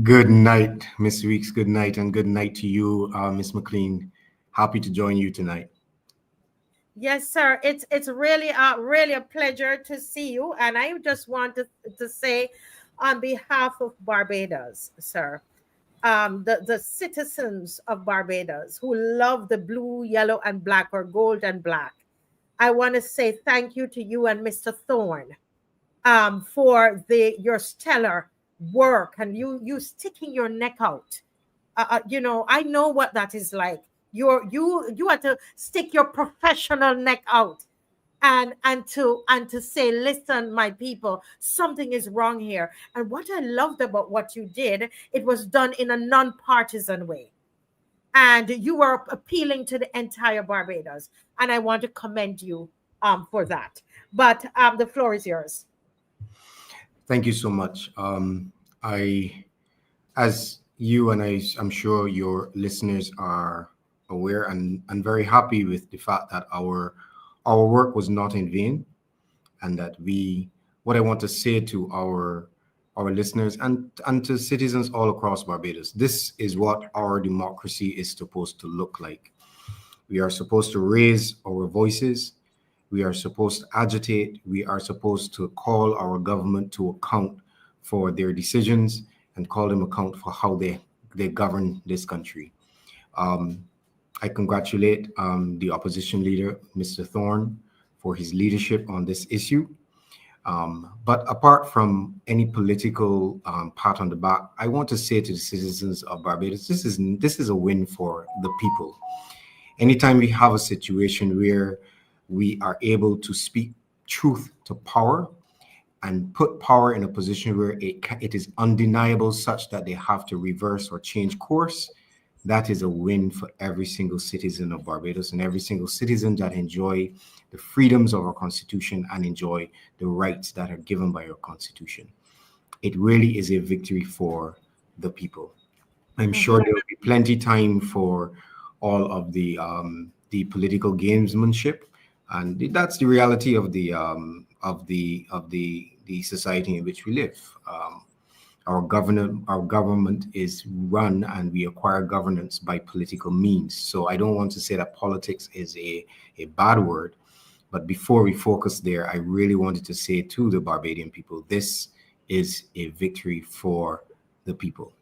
Good night, Miss Weeks. Good night, and good night to you, Miss McLean. Happy to join you tonight. Yes, sir. It's really a pleasure to see you. And I just want to say on behalf of Barbados, sir, the citizens of Barbados who love the blue, yellow, and black, or gold and black, I want to say thank you to you and Mr. Thorne for your stellar work and you sticking your neck out. I know what that is like. You have to stick your professional neck out and to say, listen, my people, something is wrong here. And what I loved about what you did, it was done in a non-partisan way, and you were appealing to the entire Barbados, and I want to commend you for that. But the floor is yours. Thank you so much. I, as you and I'm sure your listeners are aware, and very happy with the fact that our work was not in vain, and that what I want to say to our listeners and to citizens all across Barbados, this is what our democracy is supposed to look like. We are supposed to raise our voices. We are supposed to agitate. We are supposed to call our government to account for their decisions and call them account for how they govern this country. Um, I congratulate the opposition leader, Mr. Thorne, for his leadership on this issue. But apart from any political pat on the back, I want to say to the citizens of Barbados, this is a win for the people. Anytime we have a situation where we are able to speak truth to power and put power in a position where it is undeniable such that they have to reverse or change course, that is a win for every single citizen of Barbados and every single citizen that enjoy the freedoms of our constitution and enjoy the rights that are given by our constitution. It really is a victory for the people. I'm sure there will be plenty time for all of the political gamesmanship, and that's the reality of the society in which we live. Our government is run, and we acquire governance by political means. So I don't want to say that politics is a bad word, but before we focus there, I really wanted to say to the Barbadian people, this is a victory for the people.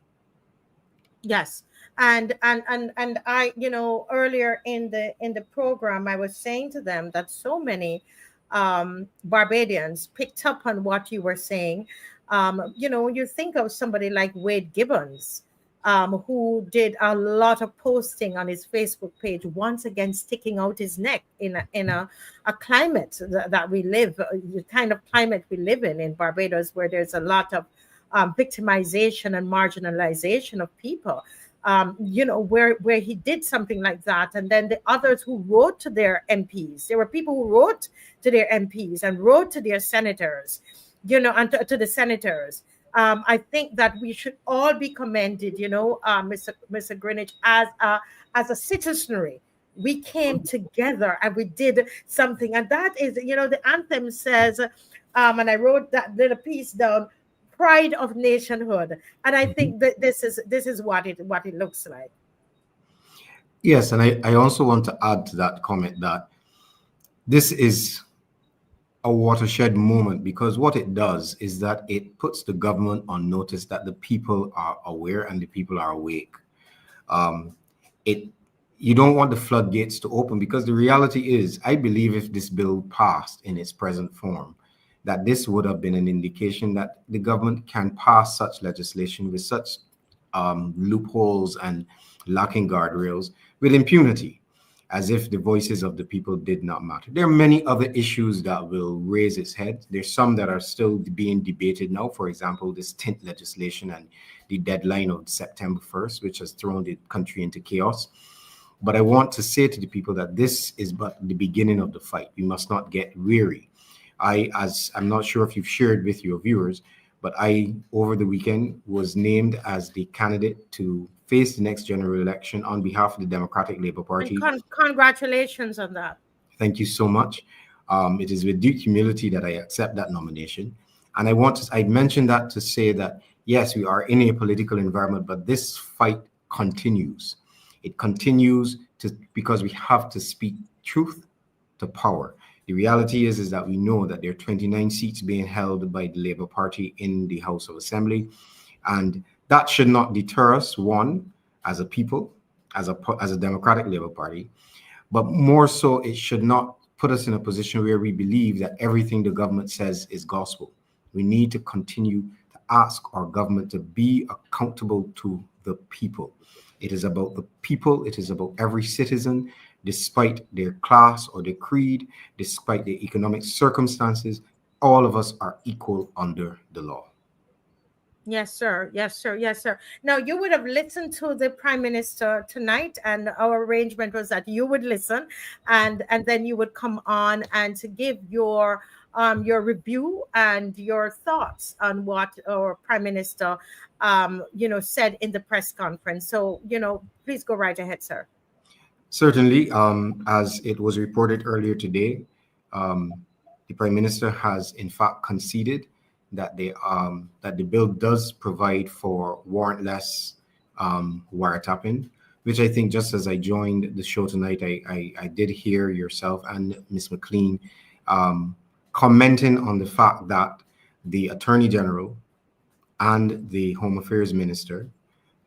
Yes. And I, earlier in the program, I was saying to them that so many Barbadians picked up on what you were saying. When you think of somebody like Wade Gibbons, who did a lot of posting on his Facebook page, once again sticking out his neck in a climate that we live, the kind of climate we live in Barbados, where there's a lot of victimization and marginalization of people. Where he did something like that, and then the others who wrote to their MPs. There were people who wrote to their MPs and wrote to their senators, and to the senators. I think that we should all be commended, Mr. Greenridge, as a citizenry. We came together and we did something, and that is, the anthem says, and I wrote that little piece down, pride of nationhood. And I think that this is what it looks like. Yes, and I also want to add to that comment that this is a watershed moment, because what it does is that it puts the government on notice that the people are aware and the people are awake. It You don't want the floodgates to open, because the reality is, I believe if this bill passed in its present form, that this would have been an indication that the government can pass such legislation with such loopholes and lacking guardrails with impunity, as if the voices of the people did not matter. There are many other issues that will raise its head. There's some that are still being debated now. For example, this tint legislation and the deadline of September 1st, which has thrown the country into chaos. But I want to say to the people that this is but the beginning of the fight. We must not get weary. I'm not sure if you've shared with your viewers, but I, over the weekend, was named as the candidate to face the next general election on behalf of the Democratic Labour Party. And congratulations on that. Thank you so much. It is with deep humility that I accept that nomination. And I mentioned that to say that Yes, we are in a political environment, but this fight continues. It continues because we have to speak truth to power. The reality is that we know that there are 29 seats being held by the Labour Party in the House of Assembly, and that should not deter us. One, as a people, as a Democratic Labour Party, but more so, it should not put us in a position where we believe that everything the government says is gospel. We need to continue to ask our government to be accountable to the people. It is about the people, it is about every citizen, despite their class or their creed, despite their economic circumstances. All of us are equal under the law. Yes, sir. Yes, sir. Yes, sir. Now, you would have listened to the Prime Minister tonight, and our arrangement was that you would listen, and then you would come on and to give your review and your thoughts on what our Prime Minister said in the press conference. So, please go right ahead, sir. Certainly, as it was reported earlier today, um, the Prime Minister has in fact conceded that the bill does provide for warrantless wiretapping, which I think, just as I joined the show tonight, I did hear yourself and Ms. McLean um, commenting on the fact that the Attorney General and the Home Affairs Minister,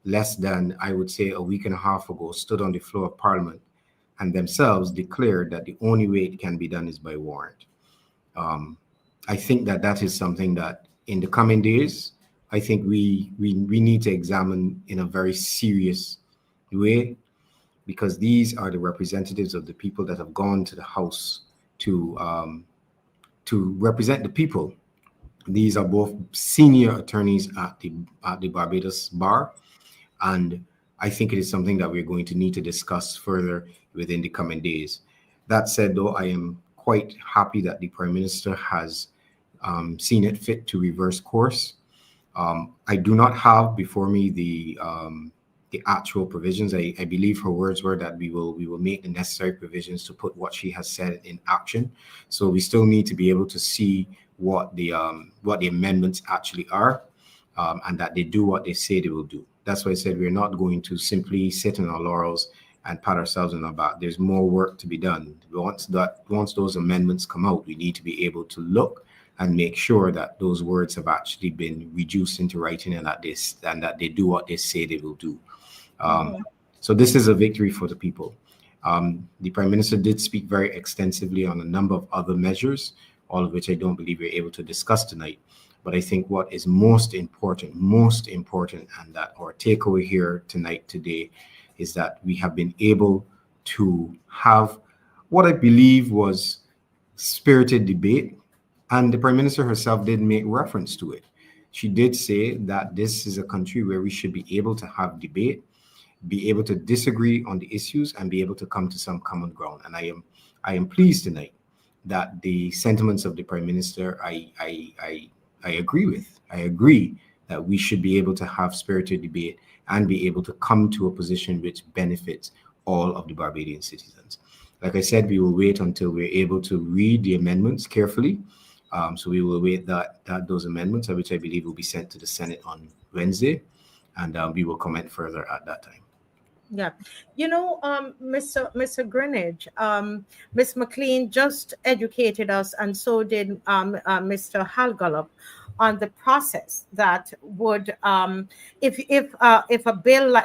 less than, I would say, a week and a half ago, stood on the floor of Parliament and themselves declared that the only way it can be done is by warrant. Um, I think that that is something that in the coming days, I think we need to examine in a very serious way, because these are the representatives of the people that have gone to the House to represent the people. These are both senior attorneys at the Barbados Bar, and I think it is something that we're going to need to discuss further within the coming days. That said, though, I am quite happy that the Prime Minister has seen it fit to reverse course. I do not have before me the actual provisions. I believe her words were that we will make the necessary provisions to put what she has said in action. So we still need to be able to see what the amendments actually are, and that they do what they say they will do. That's why I said we're not going to simply sit on our laurels and pat ourselves on our back. There's more work to be done. Once those amendments come out, we need to be able to look and make sure that those words have actually been reduced into writing, and that they do what they say they will do. Um, Mhm. so this is a victory for the people. The Prime Minister did speak very extensively on a number of other measures, all of which I don't believe we're able to discuss tonight. But I think what is most important, and that our takeaway here tonight, today, is that we have been able to have what I believe was spirited debate. And the Prime Minister herself did make reference to it. She did say that this is a country where we should be able to have debate, be able to disagree on the issues, and be able to come to some common ground. And I am pleased tonight that the sentiments of the Prime Minister I agree with. I agree that we should be able to have spirited debate and be able to come to a position which benefits all of the Barbadian citizens. Like I said, we will wait until we're able to read the amendments carefully. So we will wait that those amendments, which I believe will be sent to the Senate on Wednesday, and we will comment further at that time. Yeah. Mr. Greenridge, Miss McLean just educated us, and so did Mr. Halgallop, on the process that would, if a bill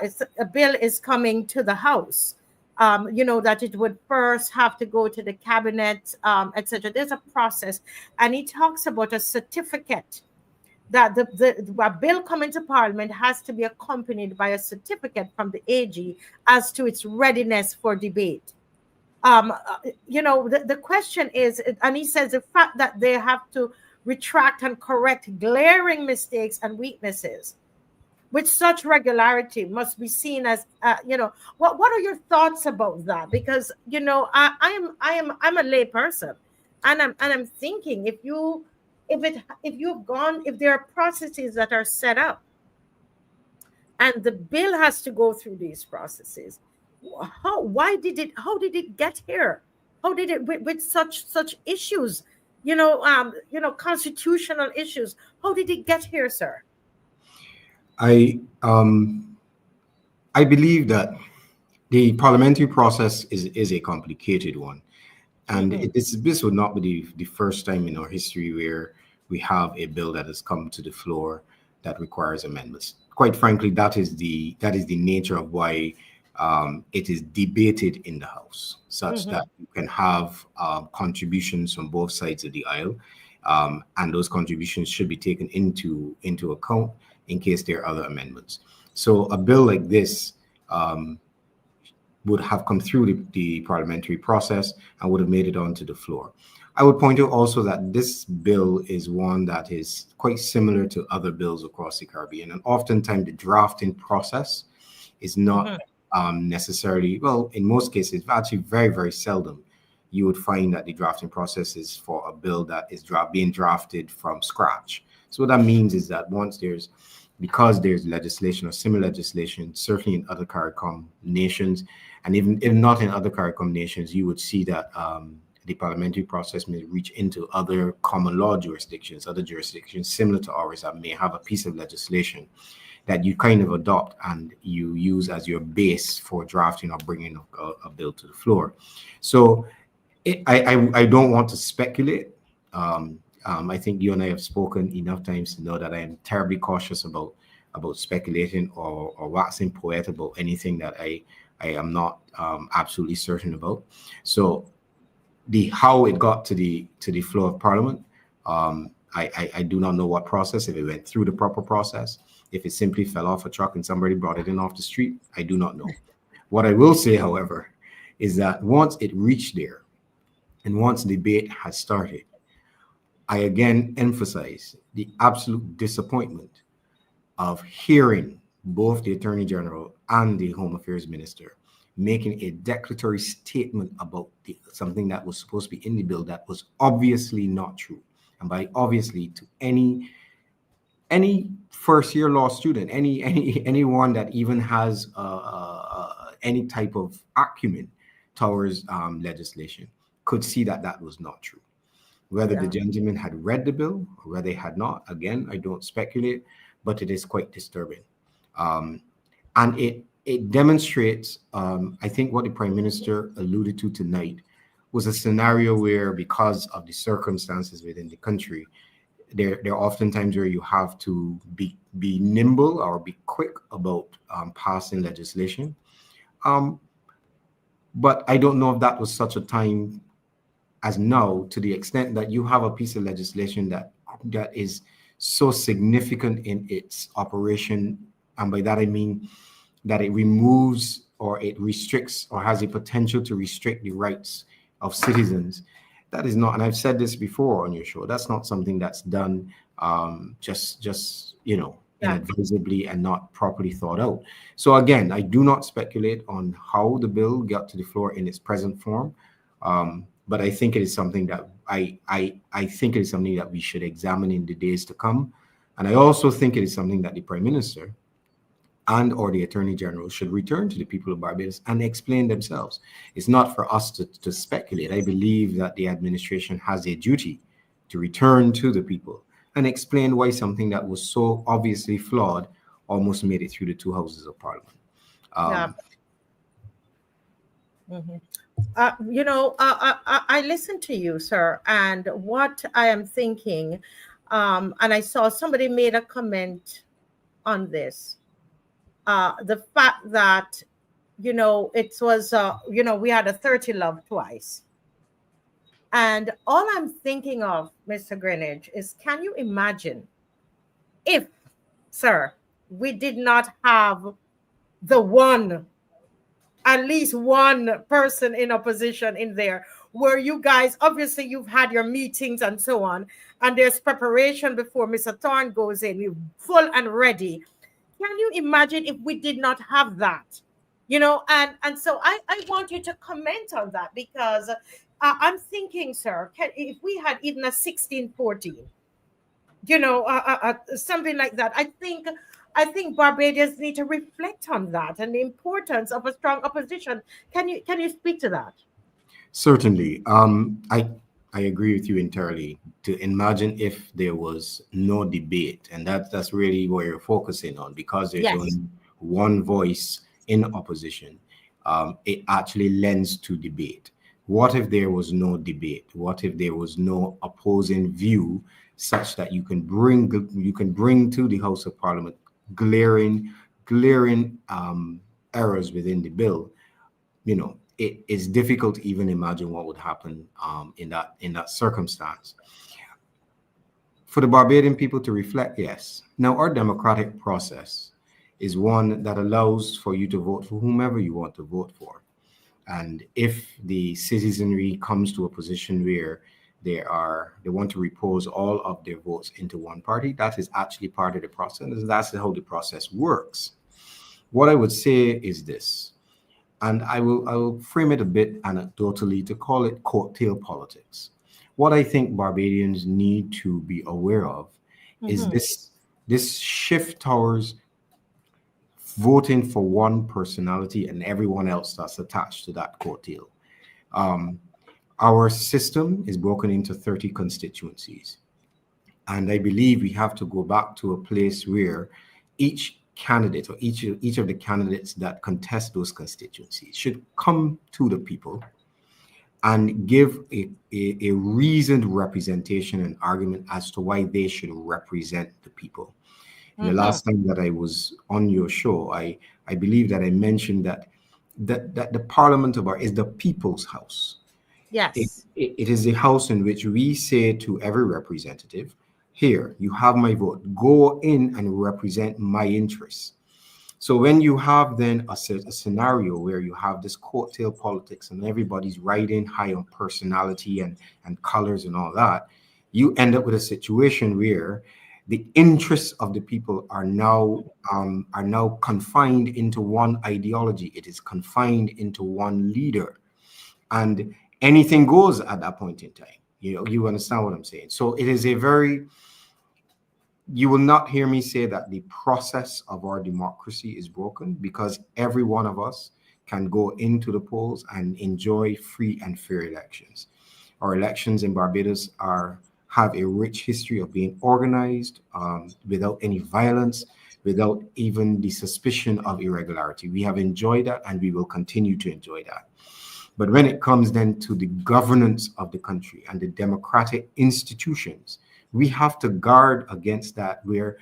is coming to the House, that it would first have to go to the cabinet, etc. There's a process, and he talks about a certificate that a bill coming to Parliament has to be accompanied by a certificate from the AG as to its readiness for debate. The question is, and he says the fact that they have to retract and correct glaring mistakes and weaknesses with such regularity must be seen as, what are your thoughts about that? Because I'm a lay person, and I'm thinking, if there are processes that are set up and the bill has to go through these processes, how did it get here? How did it, with such issues, constitutional issues, how did it get here, sir? I I believe that the parliamentary process is a complicated one. And Mhm. this would not be the first time in our history where we have a bill that has come to the floor that requires amendments. Quite frankly, that is the nature of why it is debated in the House, such that Mhm. you can have contributions from both sides of the aisle, and those contributions should be taken into account in case there are other amendments. So a bill like this um, would have come through the parliamentary process and would have made it onto the floor. I would point out also that this bill is one that is quite similar to other bills across the Caribbean, and oftentimes the drafting process is not Mhm. necessarily, well, in most cases, actually very, very seldom, you would find that the drafting process is for a bill that is being drafted from scratch. So what that means is that because there's legislation or similar legislation, certainly in other CARICOM nations, and even if not in other CARICOM nations, you would see that the parliamentary process may reach into other common law jurisdictions, other jurisdictions similar to ours that may have a piece of legislation that you kind of adopt and you use as your base for drafting or bringing a bill to the floor. So I don't want to speculate. I think you and I have spoken enough times to know that I am terribly cautious about speculating or waxing poet about anything that I am not absolutely certain about. So the how it got to the floor of Parliament, I do not know what process. If it went through the proper process, if it simply fell off a truck and somebody brought it in off the street, I do not know. What I will say, however, is that once it reached there, and once debate has started, I again emphasize the absolute disappointment of hearing both the Attorney General and the Home Affairs Minister making a declaratory statement about something that was supposed to be in the bill that was obviously not true. And by obviously, to any first year law student, anyone that even has any type of acumen towards legislation could see that that was not true. Whether the Yeah. gentleman had read the bill or whether he had not, again, I don't speculate, but it is quite disturbing. Um, and it demonstrates, I think, what the Prime Minister alluded to tonight was a scenario where, because of the circumstances within the country, there are often times where you have to be nimble or be quick about passing legislation. Um, but I don't know if that was such a time as now, to the extent that you have a piece of legislation that is so significant in its operation, and by that I mean that it removes or it restricts or has a potential to restrict the rights of citizens. That is not, and I've said this before on your show, that's not something that's done just Yeah. inadvisably and not properly thought out. So again, I do not speculate on how the bill got to the floor in its present form. But I think it is something that I think it is something that we should examine in the days to come. And I also think it is something that the Prime Minister and or the Attorney General should return to the people of Barbados and explain themselves. It's not for us to speculate. I believe that the administration has a duty to return to the people and explain why something that was so obviously flawed almost made it through the two houses of Parliament. Yeah. Um, Mhm. I listen to you, sir, and what I am thinking, and I saw somebody made a comment on this. The fact that, it was, we had a 30 love twice. And all I'm thinking of, Mr. Greenwich, is can you imagine if, sir, we did not have the one, at least one person in opposition in there, where you guys, obviously you've had your meetings and so on, and there's preparation before Mr. Thorne goes in, we're full and ready. Can you imagine if we did not have that? And so I want you to comment on that, because I'm thinking, sir, if we had even a 1614, something like that, I think Barbadians need to reflect on that and the importance of a strong opposition. Can you speak to that? Certainly. I agree with you entirely. To imagine if there was no debate, and that's really what you're focusing on, because there's Yes. only one voice in opposition. It actually lends to debate. What if there was no debate? What if there was no opposing view, such that you can bring to the House of Parliament glaring errors within the bill? It is difficult to even imagine what would happen in that circumstance. For the Barbadian people to reflect, yes. Now, our democratic process is one that allows for you to vote for whomever you want to vote for. And if the citizenry comes to a position where they want to repose all of their votes into one party, that is actually part of the process. And that's how the process works. What I would say is this, and I will frame it a bit anecdotally to call it coattail politics. What I think Barbadians need to be aware of is Mm-hmm. this shift towards voting for one personality and everyone else that's attached to that coattail. Um, our system is broken into 30 constituencies. And I believe we have to go back to a place where each candidate, or each of the candidates that contest those constituencies, should come to the people and give a reasoned representation and argument as to why they should represent the people. And the Mm-hmm. last time that I was on your show, I believe that I mentioned that the Parliament of our is the people's house. It, Yes. it is a house in which we say to every representative, here, you have my vote. Go in and represent my interests. So when you have then a scenario where you have this coattail politics and everybody's riding high on personality and colors and all that, you end up with a situation where the interests of the people are now confined into one ideology. It is confined into one leader, and anything goes at that point in time. You understand what I'm saying? So it is a very you will not hear me say that the process of our democracy is broken, because every one of us can go into the polls and enjoy free and fair elections. Our elections in Barbados have a rich history of being organized, without any violence, without even the suspicion of irregularity. We have enjoyed that, and we will continue to enjoy that. But when it comes then to the governance of the country and the democratic institutions, we have to guard against where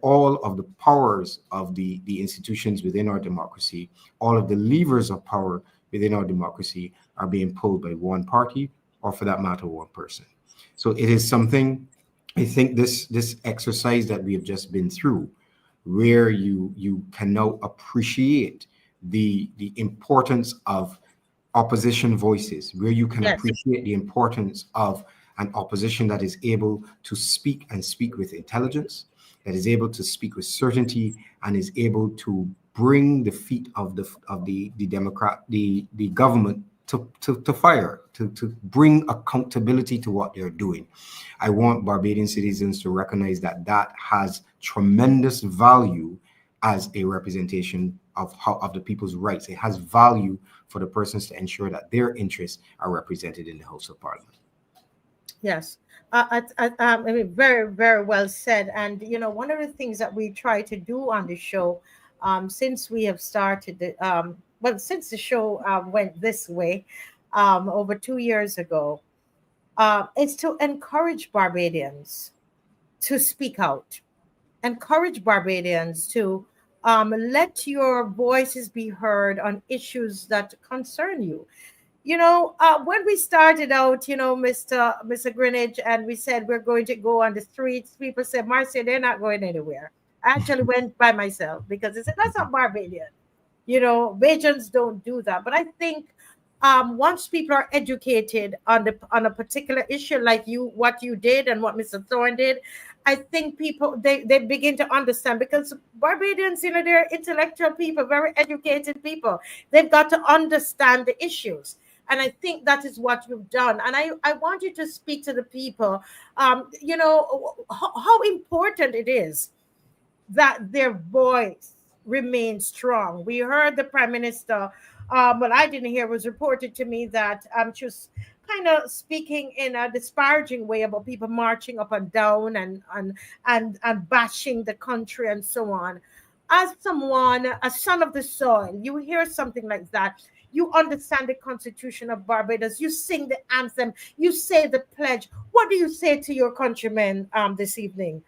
all of the powers of the institutions within our democracy, all of the levers of power within our democracy, are being pulled by one party, or for that matter, one person. So it is something, I think, this exercise that we have just been through, where you can now appreciate the importance of opposition voices, where you can Yes. appreciate the importance of an opposition that is able to speak, and speak with intelligence, that is able to speak with certainty, and is able to bring the feet of the Democrat, the government, to fire, to bring accountability to what they're doing. I want Barbadian citizens to recognize that that has tremendous value as a representation of the people's rights. It has value for the persons to ensure that their interests are represented in the House of Parliament. Yes. I mean, very, very well said. And, one of the things that we try to do on the show, since we have started, since the show went this way over 2 years ago, is to encourage Barbadians to speak out, encourage Barbadians to let your voices be heard on issues that concern you. When we started out, Mr. Greenridge, and we said we're going to go on the streets, people said, Marcia, they're not going anywhere. I actually went by myself because they said, that's not Barbadian. Bajans don't do that. But I think once people are educated on a particular issue, like what you did and what Mr. Thorne did, I think people they begin to understand, because Barbadians, they're intellectual people, very educated people. They've got to understand the issues. And I think that is what you've done. And I want you to speak to the people, how important it is that their voice remains strong. We heard the prime minister. Well, I didn't hear. It was reported to me that she was kind of speaking in a disparaging way about people marching up and down and bashing the country and so on. As someone, a son of the soil, you hear something like that. You understand the Constitution of Barbados. You sing the anthem. You say the pledge. What do you say to your countrymen this evening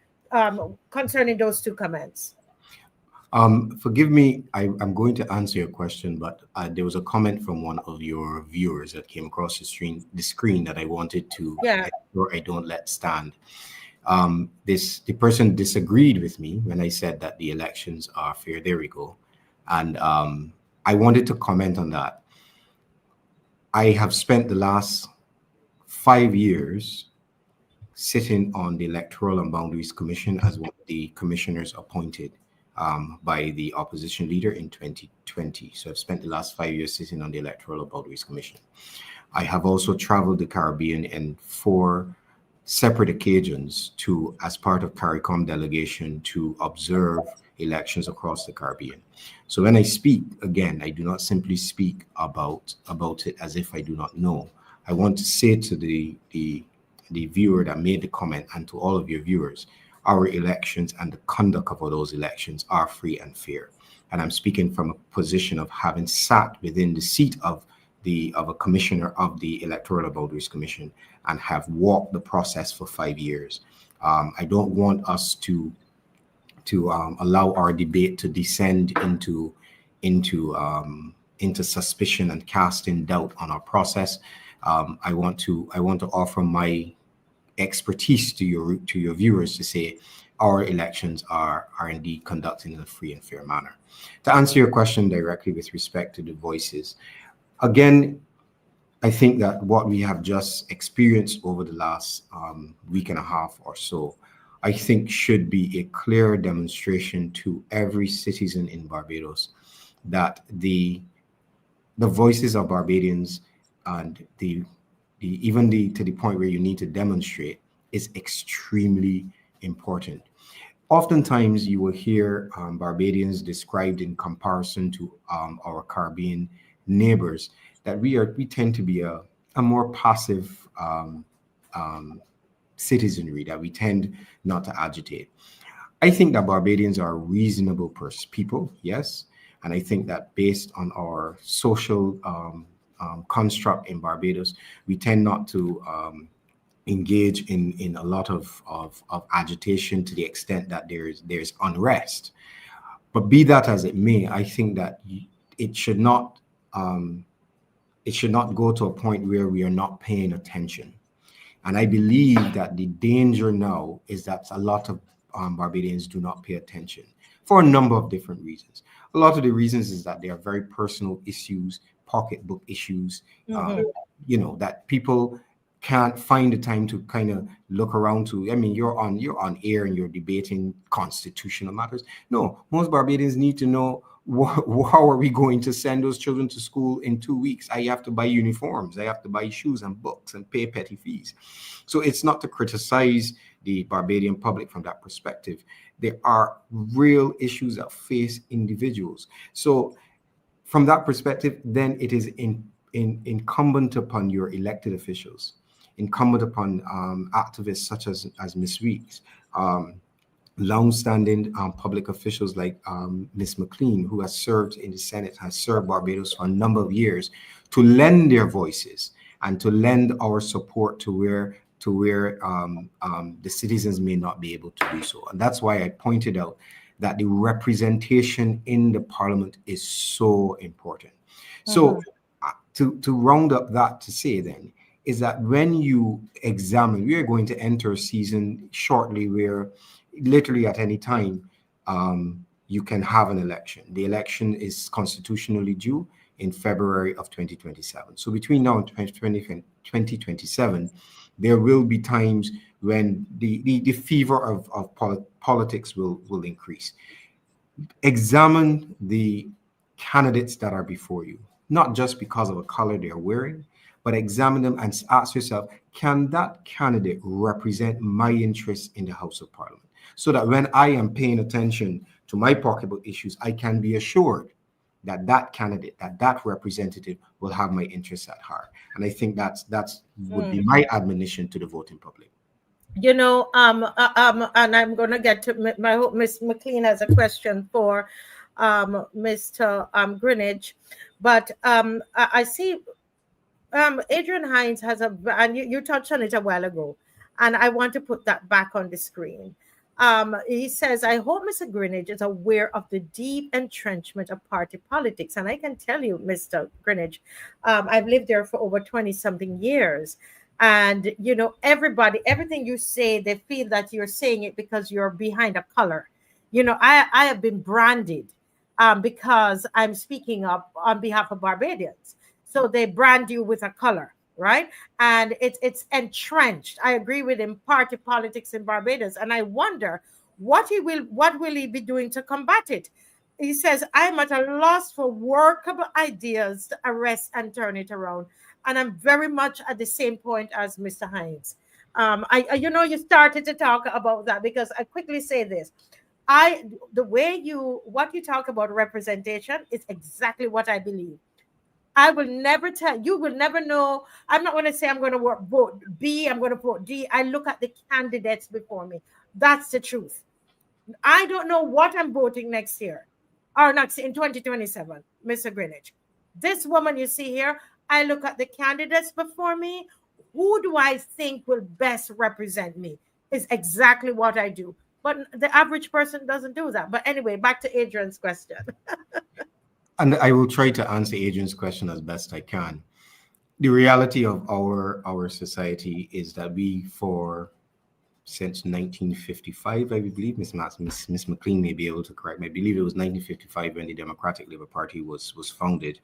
concerning those two comments? Forgive me, I'm going to answer your question, but there was a comment from one of your viewers that came across the screen that I wanted to Yeah. ensure I don't let stand. The person disagreed with me when I said that the elections are fair. There we go. And I wanted to comment on that. I have spent the last 5 years sitting on the Electoral and Boundaries Commission as one of the commissioners appointed by the opposition leader in 2020. So I've spent the last 5 years sitting on the Electoral and Boundaries Commission. I have also traveled the Caribbean in 4 separate occasions as part of CARICOM delegation to observe elections across the Caribbean. So when I speak, again, I do not simply speak about it as if I do not know. I want to say to the viewer that made the comment and to all of your viewers, our elections and the conduct of those elections are free and fair. And I'm speaking from a position of having sat within the seat of a commissioner of the Electoral Boundaries Commission and have walked the process for 5 years. I don't want us to allow our debate to descend into suspicion and casting doubt on our process. I want to offer my expertise to your viewers to say our elections are indeed conducted in a free and fair manner. To answer your question directly with respect to the voices, again, I think that what we have just experienced over the last week and a half or so, I think should be a clear demonstration to every citizen in Barbados that the voices of Barbadians and to the point where you need to demonstrate is extremely important. Oftentimes, you will hear Barbadians described in comparison to our Caribbean neighbors that we tend to be a more passive citizenry, that we tend not to agitate. I think that Barbadians are reasonable people, yes, and I think that based on our social construct in Barbados, we tend not to engage in a lot of agitation to the extent that there's unrest. But be that as it may, I think that it should not go to a point where we are not paying attention. And I believe that the danger now is that a lot of Barbadians do not pay attention for a number of different reasons. A lot of the reasons is that they are very personal issues, pocketbook issues, that people can't find the time to kind of look around to. I mean, you're on air and you're debating constitutional matters. No, most Barbadians need to know how are we going to send those children to school in 2 weeks? I have to buy uniforms, I have to buy shoes and books and pay petty fees. So it's not to criticize the Barbadian public from that perspective. There are real issues that face individuals. So from that perspective, then it is incumbent upon your elected officials, incumbent upon activists such as Ms. Weeks, long-standing public officials like Ms. McLean, who has served in the Senate, has served Barbados for a number of years, to lend their voices and to lend our support to where the citizens may not be able to do so. And that's why I pointed out that the representation in the parliament is so important. So to round up that, to say then, is that when you examine, we are going to enter a season shortly where literally at any time you can have an election. The election is constitutionally due in February of 2027. So between now and 2027, there will be times when the fever of politics will increase. Examine the candidates that are before you, not just because of a color they're wearing, but examine them and ask yourself, can that candidate represent my interests in the House of Parliament? So that when I am paying attention to my pocketbook issues, I can be assured that that candidate, that representative will have my interests at heart. And I think that's would be my admonition to the voting public. And I'm going to get to my hope Miss McLean has a question for Mr. Greenridge, but I see Adrian Hines has and you touched on it a while ago, and I want to put that back on the screen. He says, I hope Mr. Greenridge is aware of the deep entrenchment of party politics. And I can tell you, Mr. Greenridge, I've lived there for over 20 something years. And, everything you say, they feel that you're saying it because you're behind a color. I have been branded because I'm speaking up on behalf of Barbadians. So they brand you with a color, right? And it's entrenched. I agree with him, party politics in Barbados. And I wonder what will he be doing to combat it? He says, I'm at a loss for workable ideas to arrest and turn it around. And I'm very much at the same point as Mr. Hines. You started to talk about that because I quickly say this. What you talk about representation is exactly what I believe. I will never tell you will never know. I'm not going to say I'm going to vote B, I'm going to vote D. I look at the candidates before me. That's the truth. I don't know what I'm voting next year or next in 2027, Mr. Greenwich. This woman you see here, I look at the candidates before me. Who do I think will best represent me? Is exactly what I do. But the average person doesn't do that. But anyway, back to Adrian's question. And I will try to answer Adrian's question as best I can. The reality of our society is that we, for since 1955, I believe, Miss McLean may be able to correct me. I believe it was 1955 when the Democratic Labour Party was founded.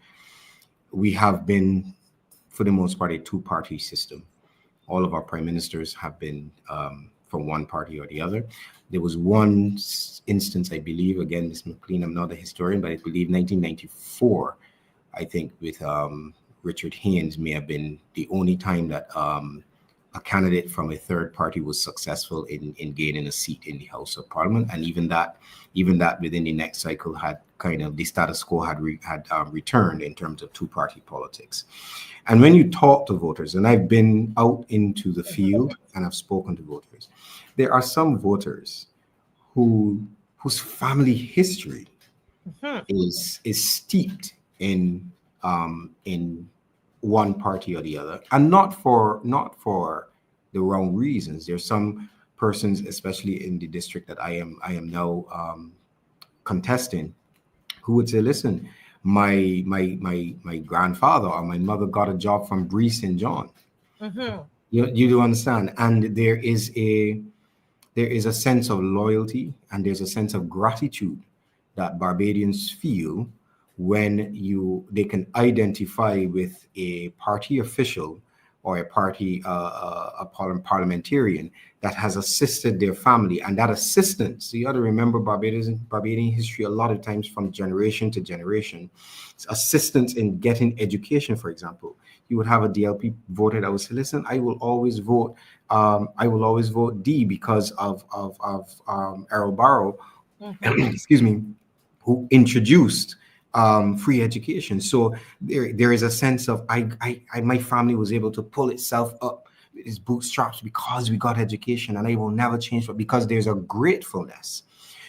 We have been, for the most part, a two-party system. All of our prime ministers have been from one party or the other. There was one instance, I believe, again, Ms. McLean, I'm not a historian, but I believe 1994, I think, with Richard Haynes may have been the only time that a candidate from a third party was successful in gaining a seat in the House of Parliament. And even that within the next cycle had kind of the status quo had returned in terms of two-party politics. And when you talk to voters, and I've been out into the field and I've spoken to voters, there are some voters whose family history is steeped in one party or the other, and not for the wrong reasons. There's some persons, especially in the district that I am now contesting, who would say, "Listen, my grandfather or my mother got a job from Bree St. John." You do understand, and there is a sense of loyalty and there's a sense of gratitude that Barbadians feel when they can identify with a party official or a parliamentarian that has assisted their family. And that assistance, you got to remember, Barbadian history, a lot of times from generation to generation, assistance in getting education, for example. You would have a DLP voter that would say, "Listen, I will always vote D because of Errol Barrow," excuse me, who introduced free education. So there is a sense of my family was able to pull itself up with its bootstraps because we got education, and I will never change that, because there's a gratefulness.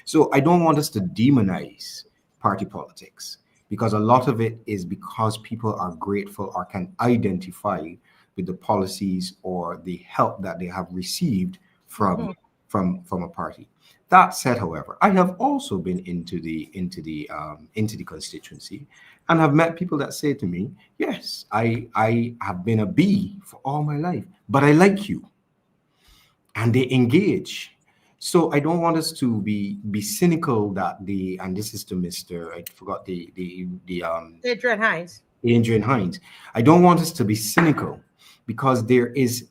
So I don't want us to demonize party politics, because a lot of it is because people are grateful or can identify with the policies or the help that they have received from a party. That said, however, I have also been into the constituency and have met people that say to me, "Yes, I have been a B for all my life, but I like you," and they engage. So I don't want us to be cynical that and this is to Mr. I forgot the Adrian Hines. Adrian Hines. I don't want us to be cynical, because there is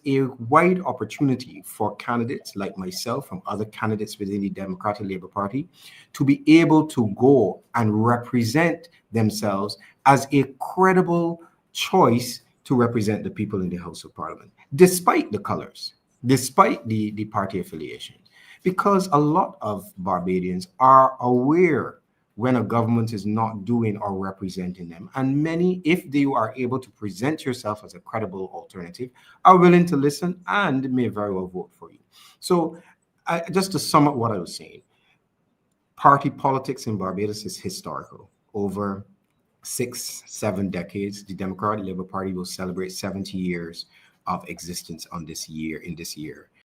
a wide opportunity for candidates like myself and other candidates within the Democratic Labour Party to be able to go and represent themselves as a credible choice to represent the people in the House of Parliament, despite the colors, despite the party affiliation, because a lot of Barbadians are aware when a government is not doing or representing them. And many, if they are able to present yourself as a credible alternative, are willing to listen and may very well vote for you. So, just to sum up what I was saying, party politics in Barbados is historical. Over 6, 7 decades, the Democratic Labour Party will celebrate 70 years of existence in this year.